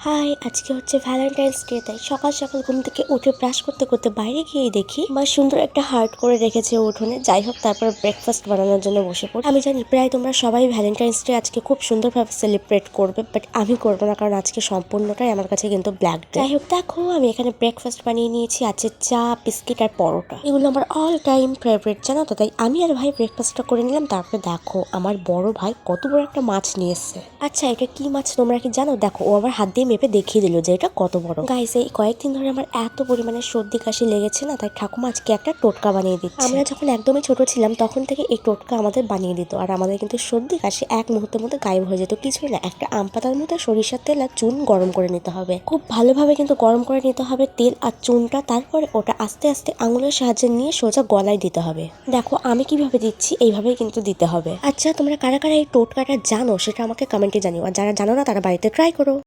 High, আজকে হচ্ছে Valentine's day. তাই সকাল সকাল ঘুম থেকে উঠে ব্রাশ করতে করতে বাইরে গিয়ে দেখি মা সুন্দর একটা হার্ট করে রেখেছে উঠোনে। যাই হোক, তারপর ব্রেকফাস্ট বানানোর জন্য বসে পড়ি। আমি জানি প্রায় তোমরা সবাই ভ্যালেন্টাইন্স ডে আজকে খুব সুন্দরভাবে সেলিব্রেট করবে, বাট আমি করবো না, কারণ আজকে সম্পূর্ণটাই আমার কাছে কিন্তু ব্ল্যাক ডে। যাই হোক, দেখো আমি এখানে ব্রেকফাস্ট বানিয়ে নিয়েছি। আছে চা, বিস্কিট আর পরোটা। এগুলো আমার অল টাইম ফেভারিট, জানো তো। তাই আমি আর ভাই ব্রেকফাস্টটা করে নিলাম। তারপরে দেখো আমার বড় ভাই কত বড় একটা মাছ নিয়ে এসছে। আচ্ছা, এটা কি মাছ তোমরা কি জানো? দেখো, ও আবার হাত দিয়ে মেপে দেখিয়ে দিল যে এটা কত বড়। গাইস, এই কয়েকদিন ধরে আমার এত পরিমাণে সর্দি কাশি লেগেছে না, তাই ঠাকুমা আজকে একটা টোটকা বানিয়ে দিচ্ছে। আমরা যখন একদমই ছোট ছিলাম তখন থেকে এই টোটকা আমাদের বানিয়ে দিত, আর আমাদের কিন্তু সর্দি কাশি এক মুহূর্তের মধ্যে গায়েব হয়ে যেত। কিছুই না, একটা আম পাতার মধ্যে সরিষার তেল আর চুন গরম করে নিতে হবে। খুব ভালোভাবে কিন্তু গরম করে নিতে হবে তেল আর চুনটা। তারপরে ওটা আস্তে আস্তে আঙুলের সাহায্যে নিয়ে সোজা গলায় দিতে হবে। দেখো আমি কিভাবে দিচ্ছি, এইভাবেই কিন্তু দিতে হবে। আচ্ছা, তোমরা কারা কারা এই টোটকাটা জানো সেটা আমাকে কমেন্টে জানিও, আর যারা জানো না তারা বাড়িতে ট্রাই করো।